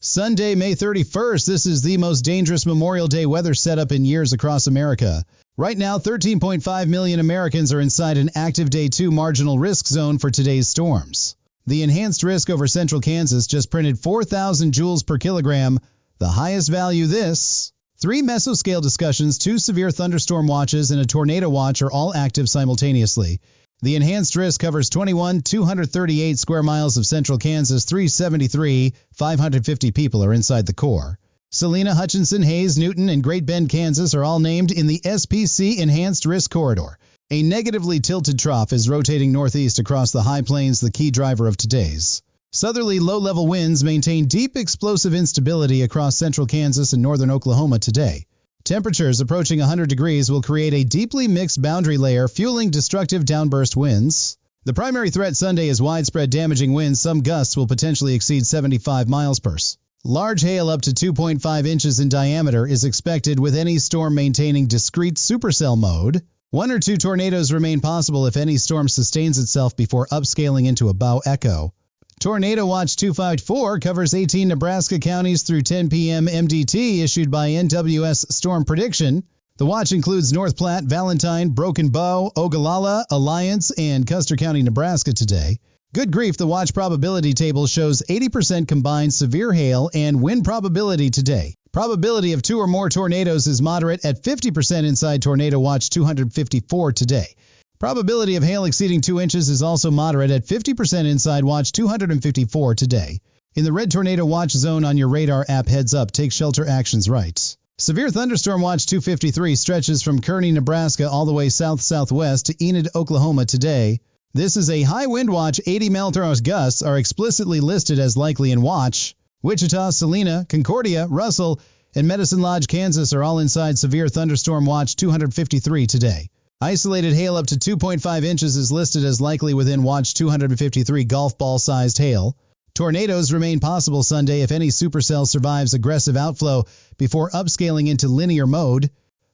Sunday, May 31st, this is the most dangerous Memorial Day weather setup in years across America. Right now, 13.5 million Americans are inside an active Day 2 marginal risk zone for today's storms. The enhanced risk over central Kansas just printed 4,000 joules per kilogram, the highest value this. 3 Mesoscale Discussions, 2 severe thunderstorm watches, and a tornado watch are all active simultaneously. The enhanced risk covers 238 square miles of central Kansas, 373, 550 people are inside the core. Salina, Hutchinson, Hayes, Newton, and Great Bend, Kansas are all named in the SPC Enhanced Risk Corridor. A negatively tilted trough is rotating northeast across the high plains, the key driver of today's. Southerly low-level winds maintain deep explosive instability across central Kansas and northern Oklahoma today. Temperatures approaching 100 degrees will create a deeply mixed boundary layer, fueling destructive downburst winds. The primary threat Sunday is widespread damaging winds. Some gusts will potentially exceed 75 miles per hour. Large hail up to 2.5 inches in diameter is expected, with any storm maintaining discrete supercell mode. 1 or 2 tornadoes remain possible if any storm sustains itself before upscaling into a bow echo. Tornado Watch 254 covers 18 Nebraska counties through 10 p.m. MDT, issued by NWS Storm Prediction. The watch includes North Platte, Valentine, Broken Bow, Ogallala, Alliance, and Custer County, Nebraska today. Good grief, the watch probability table shows 80% combined severe hail and wind probability today. Probability of 2 or more tornadoes is moderate at 50% inside Tornado Watch 254 today. Probability of hail exceeding 2 inches is also moderate at 50% inside Watch 254 today. In the red Tornado Watch zone on your radar app, heads up, take shelter actions right. Severe Thunderstorm Watch 253 stretches from Kearney, Nebraska all the way south-southwest to Enid, Oklahoma today. This is a high wind watch. 80 mph gusts are explicitly listed as likely in watch. Wichita, Salina, Concordia, Russell, and Medicine Lodge, Kansas are all inside Severe Thunderstorm Watch 253 today. Isolated hail up to 2.5 inches is listed as likely within Watch 253 golf ball-sized hail. Tornadoes remain possible Sunday if any supercell survives aggressive outflow before upscaling into linear mode.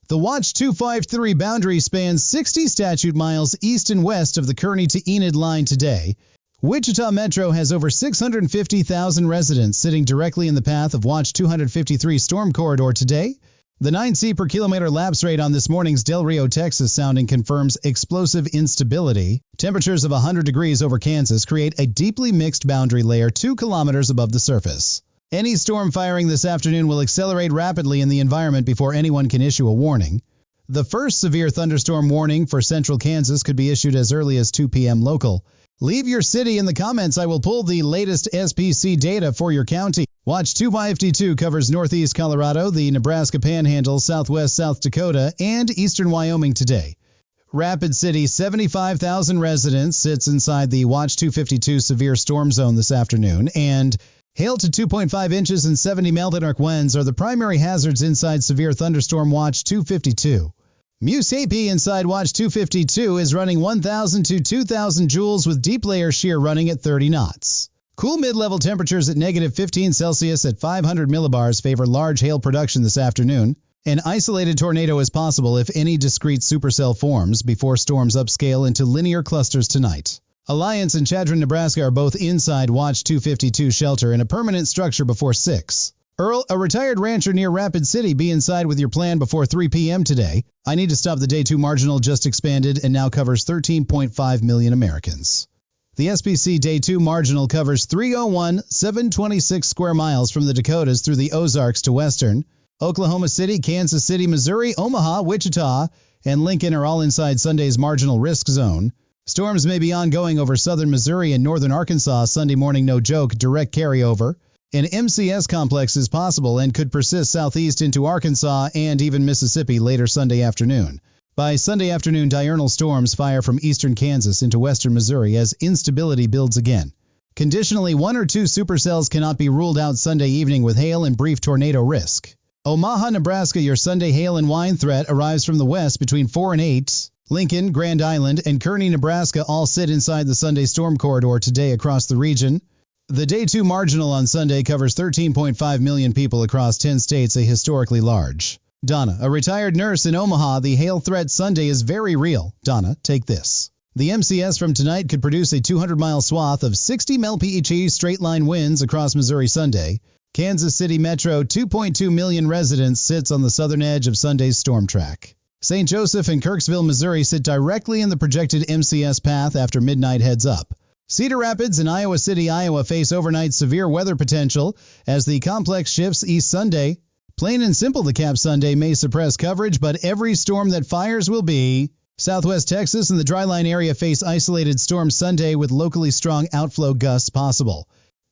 The Watch 253 boundary spans 60 statute miles east and west of the Kearney to Enid line today. Wichita Metro has over 650,000 residents sitting directly in the path of Watch 253 storm corridor today. The 9C per kilometer lapse rate on this morning's Del Rio, Texas sounding confirms explosive instability. Temperatures of 100 degrees over Kansas create a deeply mixed boundary layer 2 kilometers above the surface. Any storm firing this afternoon will accelerate rapidly in the environment before anyone can issue a warning. The first severe thunderstorm warning for central Kansas could be issued as early as 2 p.m. local. Leave your city in the comments. I will pull the latest SPC data for your county. Watch 252 covers northeast Colorado, the Nebraska Panhandle, southwest South Dakota, and eastern Wyoming today. Rapid City, 75,000 residents, sits inside the Watch 252 severe storm zone this afternoon, and hail to 2.5 inches and 70 mph winds are the primary hazards inside Severe Thunderstorm Watch 252. MLCAPE inside Watch 252 is running 1,000 to 2,000 joules with deep layer shear running at 30 knots. Cool mid-level temperatures at -15 Celsius at 500 millibars favor large hail production this afternoon. An isolated tornado is possible if any discrete supercell forms before storms upscale into linear clusters tonight. Alliance and Chadron, Nebraska are both inside Watch 252 shelter in a permanent structure before 6. Earl, a retired rancher near Rapid City, be inside with your plan before 3 p.m. today. I need to stop. The Day 2 marginal just expanded and now covers 13.5 million Americans. The SPC Day 2 marginal covers 301,726 square miles from the Dakotas through the Ozarks to western. Oklahoma City, Kansas City, Missouri, Omaha, Wichita, and Lincoln are all inside Sunday's marginal risk zone. Storms may be ongoing over southern Missouri and northern Arkansas Sunday morning, no joke, direct carryover. An MCS complex is possible and could persist southeast into Arkansas and even Mississippi later Sunday afternoon. By Sunday afternoon, diurnal storms fire from eastern Kansas into western Missouri as instability builds again. Conditionally, 1 or 2 supercells cannot be ruled out Sunday evening with hail and brief tornado risk. Omaha, Nebraska, your Sunday hail and wind threat arrives from the west between 4 and 8. Lincoln, Grand Island, and Kearney, Nebraska all sit inside the Sunday storm corridor today across the region. The Day 2 marginal on Sunday covers 13.5 million people across 10 states, a historically large. Donna, a retired nurse in Omaha, the hail threat Sunday is very real. Donna, take this. The MCS from tonight could produce a 200-mile swath of 60 mph straight-line winds across Missouri Sunday. Kansas City Metro, 2.2 million residents, sits on the southern edge of Sunday's storm track. St. Joseph and Kirksville, Missouri sit directly in the projected MCS path after midnight heads up. Cedar Rapids and Iowa City, Iowa face overnight severe weather potential as the complex shifts east Sunday. Plain and simple, the Cap Sunday may suppress coverage, but every storm that fires will be. Southwest Texas and the dryline area face isolated storms Sunday with locally strong outflow gusts possible.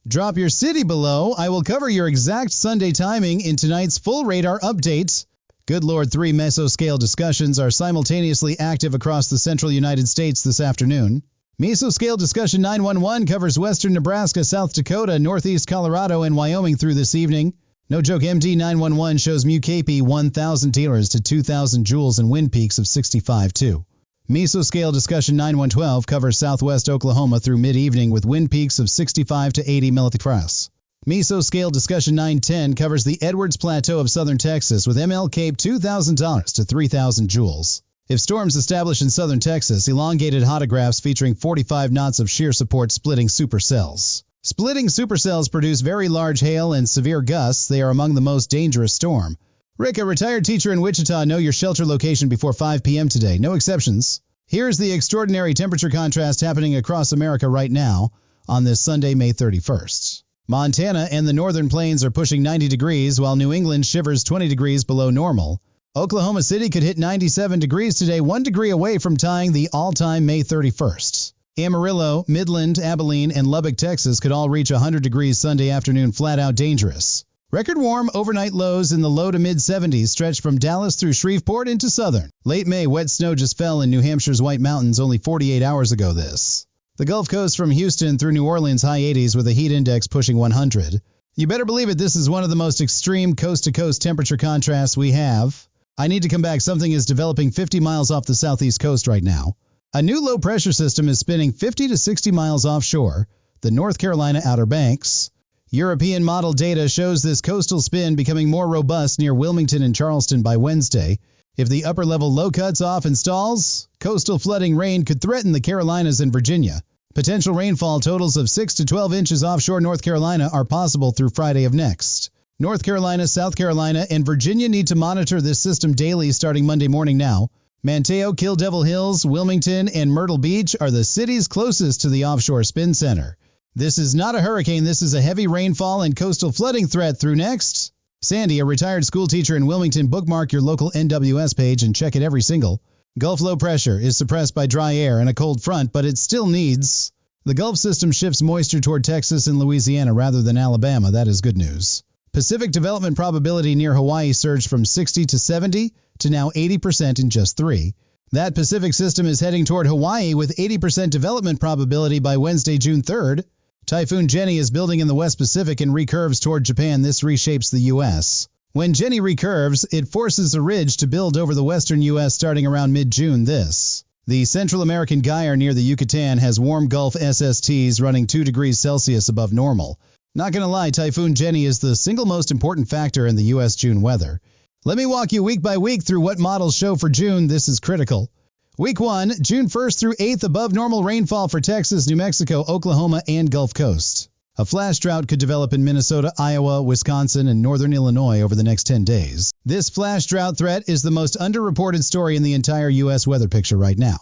Drop your city below. I will cover your exact Sunday timing in tonight's full radar update. Good Lord, 3 Mesoscale discussions are simultaneously active across the central United States this afternoon. Mesoscale Discussion 911 covers western Nebraska, South Dakota, northeast Colorado, and Wyoming through this evening. No joke, MD 911 shows MLCAPE 1,000 tailors to 2,000 joules and wind peaks of 65.2. Mesoscale Discussion 9112 covers southwest Oklahoma through mid-evening with wind peaks of 65 to 80 millimeters. Mesoscale Discussion 910 covers the Edwards Plateau of southern Texas with MLCAPE $2,000 to 3,000 joules. If storms establish in southern Texas, elongated hotographs featuring 45 knots of shear support splitting supercells. Splitting supercells produce very large hail and severe gusts. They are among the most dangerous storm. Rick, a retired teacher in Wichita, know your shelter location before 5 p.m. today. No exceptions. Here's the extraordinary temperature contrast happening across America right now on this Sunday, May 31st. Montana and the northern plains are pushing 90 degrees, while New England shivers 20 degrees below normal. Oklahoma City could hit 97 degrees today, 1 degree away from tying the all-time May 31st. Amarillo, Midland, Abilene, and Lubbock, Texas could all reach 100 degrees Sunday afternoon, flat out dangerous. Record warm overnight lows in the low to mid-70s stretch from Dallas through Shreveport into southern. Late May, wet snow just fell in New Hampshire's White Mountains only 48 hours ago this. The Gulf Coast from Houston through New Orleans, high 80s with a heat index pushing 100. You better believe it, this is one of the most extreme coast-to-coast temperature contrasts we have. I need to come back. Something is developing 50 miles off the southeast coast right now. A new low-pressure system is spinning 50 to 60 miles offshore the North Carolina Outer Banks. European model data shows this coastal spin becoming more robust near Wilmington and Charleston by Wednesday. If the upper-level low cuts off and stalls, coastal flooding rain could threaten the Carolinas and Virginia. Potential rainfall totals of 6 to 12 inches offshore North Carolina are possible through Friday of next. North Carolina, South Carolina, and Virginia need to monitor this system daily starting Monday morning now. Manteo, Kill Devil Hills, Wilmington, and Myrtle Beach are the cities closest to the offshore spin center. This is not a hurricane, this is a heavy rainfall and coastal flooding threat through next. Sandy, a retired school teacher in Wilmington, bookmark your local NWS page and check it every single. Gulf low pressure is suppressed by dry air and a cold front, but it still needs. The Gulf system shifts moisture toward Texas and Louisiana rather than Alabama. That is good news. Pacific development probability near Hawaii surged from 60 to 70 to now 80% in just 3. That Pacific system is heading toward Hawaii with 80% development probability by Wednesday, June 3rd. Typhoon Jeni is building in the West Pacific and recurves toward Japan. This reshapes the U.S. When Jeni recurves, it forces a ridge to build over the western U.S. starting around mid-June this. The Central American gyre near the Yucatan has warm Gulf SSTs running 2 degrees Celsius above normal. Not gonna lie, Typhoon Jeni is the single most important factor in the U.S. June weather. Let me walk you week by week through what models show for June. This is critical. Week 1, June 1st through 8th, above normal rainfall for Texas, New Mexico, Oklahoma, and Gulf Coast. A flash drought could develop in Minnesota, Iowa, Wisconsin, and northern Illinois over the next 10 days. This flash drought threat is the most underreported story in the entire U.S. weather picture right now.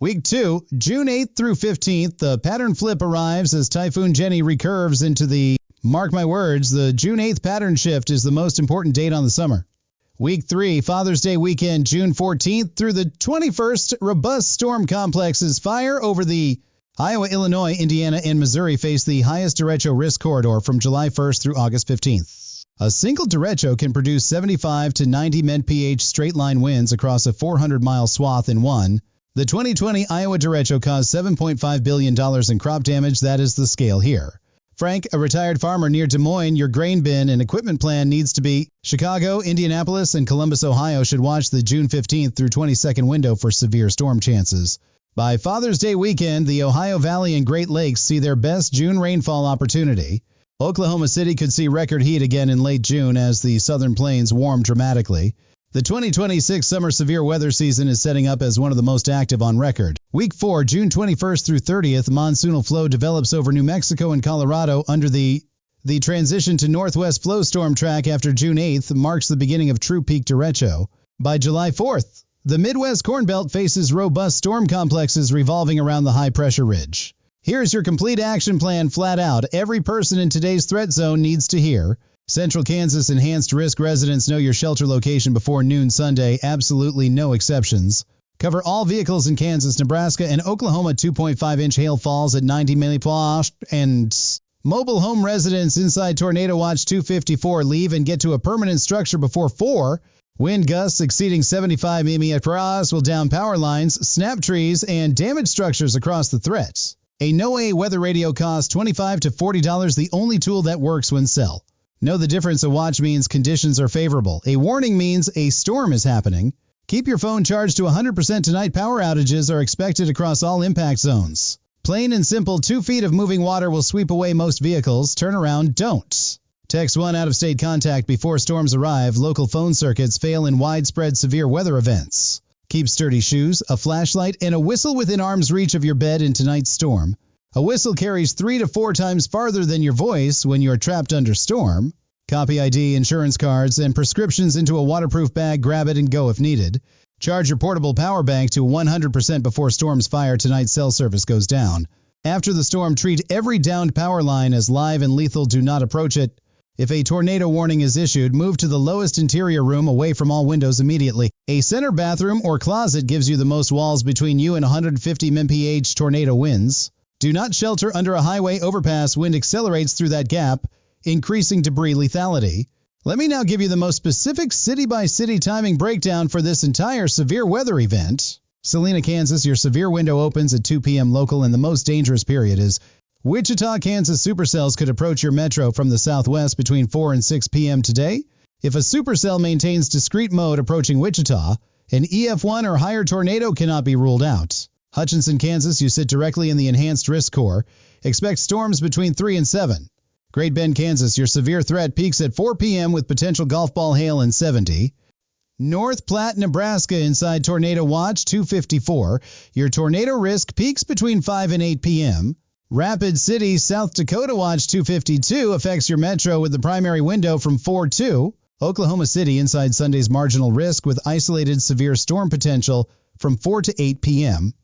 Week 2, June 8th through 15th, the pattern flip arrives as Typhoon Jeni recurves into the, mark my words, the June 8th pattern shift is the most important date on the summer. Week 3, Father's Day weekend, June 14th through the 21st, robust storm complexes fire over the Iowa, Illinois, Indiana, and Missouri face the highest derecho risk corridor from July 1st through August 15th. A single derecho can produce 75 to 90 mph straight-line winds across a 400-mile swath in one. The 2020 Iowa derecho caused $7.5 billion in crop damage. That is the scale here. Frank, a retired farmer near Des Moines, your grain bin and equipment plan needs to be. Chicago, Indianapolis, and Columbus, Ohio should watch the June 15th through 22nd window for severe storm chances. By Father's Day weekend, the Ohio Valley and Great Lakes see their best June rainfall opportunity. Oklahoma City could see record heat again in late June as the southern plains warm dramatically. The 2026 summer severe weather season is setting up as one of the most active on record. Week 4, June 21st through 30th, monsoonal flow develops over New Mexico and Colorado under the The transition to northwest flow storm track after June 8th marks the beginning of true peak derecho. By July 4th, the Midwest Corn Belt faces robust storm complexes revolving around the high-pressure ridge. Here's your complete action plan flat out. Every person in today's threat zone needs to hear. Central Kansas Enhanced Risk residents know your shelter location before noon Sunday. Absolutely no exceptions. Cover all vehicles in Kansas, Nebraska, and Oklahoma. 2.5-inch hail falls at 90 millimeters. And mobile home residents inside Tornado Watch 254 leave and get to a permanent structure before 4. Wind gusts exceeding 75 mph will down power lines, snap trees, and damage structures across the threat. A NOAA weather radio costs $25 to $40, the only tool that works when sell. Know the difference a watch means conditions are favorable. A warning means a storm is happening. Keep your phone charged to 100% tonight. Power outages are expected across all impact zones. Plain and simple, 2 feet of moving water will sweep away most vehicles. Turn around, don't. Text 1 out-of-state contact before storms arrive. Local phone circuits fail in widespread severe weather events. Keep sturdy shoes, a flashlight, and a whistle within arm's reach of your bed in tonight's storm. A whistle carries 3 to 4 times farther than your voice when you're trapped under storm. Copy ID, insurance cards, and prescriptions into a waterproof bag. Grab it and go if needed. Charge your portable power bank to 100% before storms fire. Tonight's cell service goes down. After the storm, treat every downed power line as live and lethal. Do not approach it. If a tornado warning is issued, move to the lowest interior room away from all windows immediately. A center bathroom or closet gives you the most walls between you and 150 mph tornado winds. Do not shelter under a highway overpass. Wind accelerates through that gap, increasing debris lethality. Let me now give you the most specific city-by-city timing breakdown for this entire severe weather event. Salina, Kansas, your severe window opens at 2 p.m. local, and the most dangerous period is Wichita, Kansas. Supercells could approach your metro from the southwest between 4 and 6 p.m. today. If a supercell maintains discrete mode approaching Wichita, an EF1 or higher tornado cannot be ruled out. Hutchinson, Kansas, you sit directly in the enhanced risk core. Expect storms between 3 and 7. Great Bend, Kansas, your severe threat peaks at 4 p.m. with potential golf ball hail and 70. North Platte, Nebraska, inside Tornado Watch 254. Your tornado risk peaks between 5 and 8 p.m. Rapid City, South Dakota Watch 252 affects your metro with the primary window from 4-2. Oklahoma City inside Sunday's marginal risk with isolated severe storm potential from 4 to 8 p.m.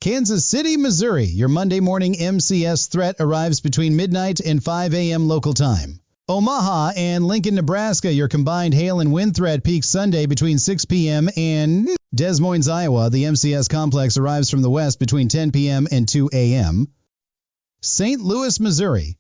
Kansas City, Missouri, your Monday morning MCS threat arrives between midnight and 5 a.m. local time. Omaha and Lincoln, Nebraska, your combined hail and wind threat peaks Sunday between 6 p.m. and Des Moines, Iowa. The MCS complex arrives from the west between 10 p.m. and 2 a.m. St. Louis, Missouri.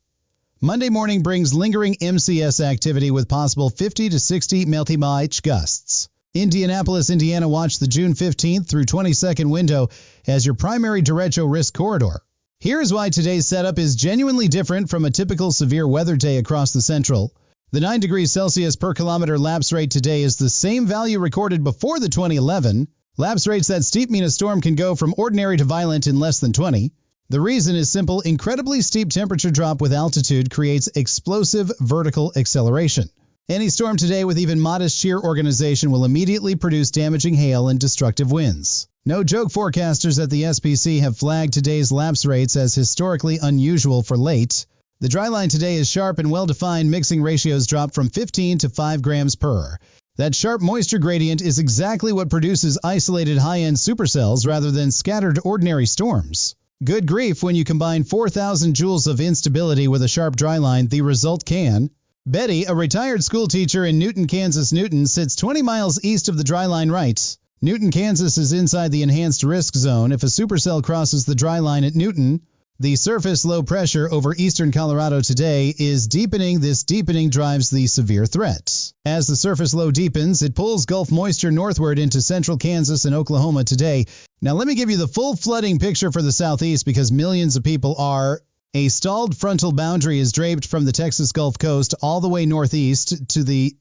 Monday morning brings lingering MCS activity with possible 50 to 60 mph gusts. Indianapolis, Indiana, watch the June 15th through 22nd window as your primary derecho risk corridor. Here's why today's setup is genuinely different from a typical severe weather day across the central. The 9 degrees Celsius per kilometer lapse rate today is the same value recorded before the 2011. Lapse rates that steep mean a storm can go from ordinary to violent in less than 20. The reason is simple. Incredibly steep temperature drop with altitude creates explosive vertical acceleration. Any storm today with even modest shear organization will immediately produce damaging hail and destructive winds. No joke, forecasters at the SPC have flagged today's lapse rates as historically unusual for late. The dry line today is sharp and well-defined. Mixing ratios drop from 15 to 5 grams per. That sharp moisture gradient is exactly what produces isolated high-end supercells rather than scattered ordinary storms. Good grief, when you combine 4,000 joules of instability with a sharp dry line, the result can. Betty, a retired school teacher in Newton, Kansas. Newton sits 20 miles east of the dry line, writes, Newton, Kansas is inside the enhanced risk zone. If a supercell crosses the dry line at Newton, the surface low pressure over eastern Colorado today is deepening. This deepening drives the severe threat. As the surface low deepens, it pulls Gulf moisture northward into central Kansas and Oklahoma today. Now let me give you the full flooding picture for the southeast because millions of people are. A stalled frontal boundary is draped from the Texas Gulf Coast all the way northeast to the.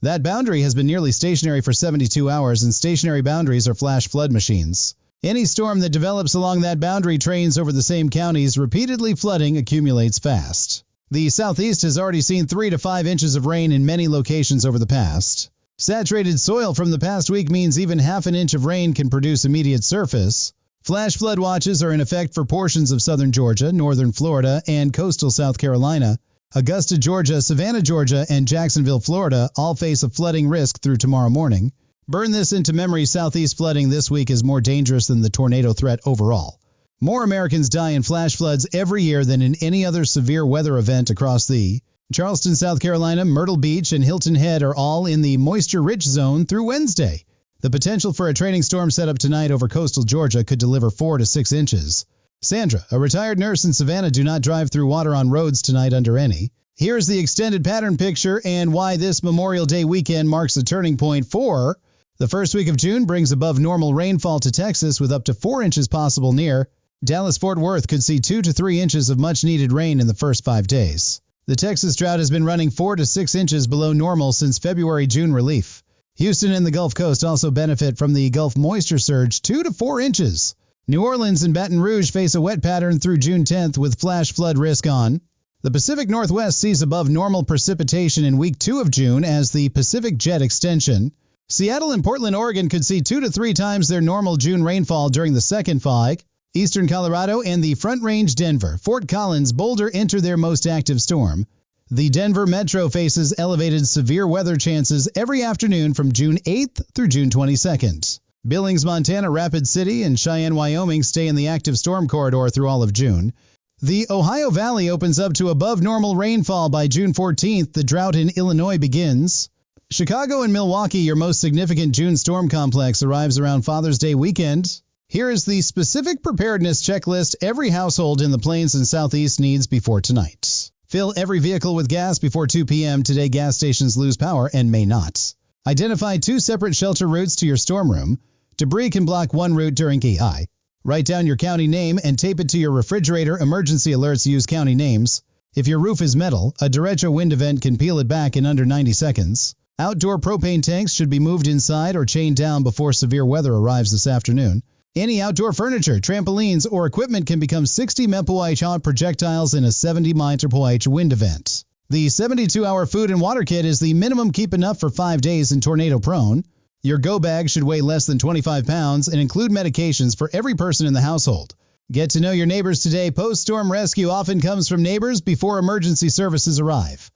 That boundary has been nearly stationary for 72 hours, and stationary boundaries are flash flood machines. Any storm that develops along that boundary trains over the same counties, repeatedly flooding accumulates fast. The southeast has already seen 3 to 5 inches of rain in many locations over the past. Saturated soil from the past week means even half an inch of rain can produce immediate surface. Flash flood watches are in effect for portions of southern Georgia, northern Florida, and coastal South Carolina. Augusta, Georgia, Savannah, Georgia, and Jacksonville, Florida all face a flooding risk through tomorrow morning. Burn this into memory: southeast flooding this week is more dangerous than the tornado threat overall. More Americans die in flash floods every year than in any other severe weather event across the Charleston, South Carolina, Myrtle Beach, and Hilton Head are all in the moisture-rich zone through Wednesday. The potential for a training storm set up tonight over coastal Georgia could deliver 4 to 6 inches. Sandra, a retired nurse in Savannah: do not drive through water on roads tonight under any. Here's the extended pattern picture and why this Memorial Day weekend marks a turning point for the first week of June. Brings above normal rainfall to Texas with up to 4 inches possible near Dallas-Fort Worth. Could see 2 to 3 inches of much-needed rain in the first 5 days. The Texas drought has been running 4 to 6 inches below normal since February-June relief. Houston and the Gulf Coast also benefit from the Gulf moisture surge, 2 to 4 inches. New Orleans and Baton Rouge face a wet pattern through June 10th with flash flood risk on. The Pacific Northwest sees above normal precipitation in week 2 of June as the Pacific Jet extension. Seattle and Portland, Oregon could see 2 to 3 times their normal June rainfall during the second fog. Eastern Colorado and the Front Range Denver, Fort Collins, Boulder enter their most active storm. The Denver metro faces elevated severe weather chances every afternoon from June 8th through June 22nd. Billings, Montana, Rapid City, and Cheyenne, Wyoming stay in the active storm corridor through all of June. The Ohio Valley opens up to above normal rainfall by June 14th. The drought in Illinois begins. Chicago and Milwaukee, your most significant June storm complex, arrives around Father's Day weekend. Here is the specific preparedness checklist every household in the Plains and Southeast needs before tonight. Fill every vehicle with gas before 2 p.m. Today, gas stations lose power and may not. Identify 2 separate shelter routes to your storm room. Debris can block one route during KI. Write down your county name and tape it to your refrigerator. Emergency alerts use county names. If your roof is metal, a derecho wind event can peel it back in under 90 seconds. Outdoor propane tanks should be moved inside or chained down before severe weather arrives this afternoon. Any outdoor furniture, trampolines, or equipment can become 60 mph hot projectiles in a 70 mph wind event. The 72-hour food and water kit is the minimum keep enough for 5 days in tornado prone. Your go bag should weigh less than 25 pounds and include medications for every person in the household. Get to know your neighbors today. Post-storm rescue often comes from neighbors before emergency services arrive.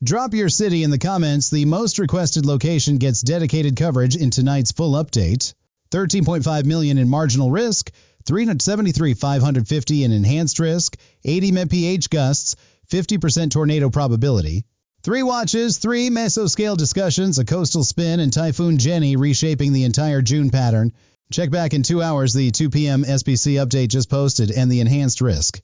Drop your city in the comments. The most requested location gets dedicated coverage in tonight's full update. 13.5 million in marginal risk, 373,550 in enhanced risk, 80 mph gusts, 50% tornado probability. 3 watches, 3 Mesoscale Discussions, a coastal spin, and Typhoon Jeni reshaping the entire June pattern. Check back in 2 hours. The 2 p.m. SPC update just posted and the enhanced risk.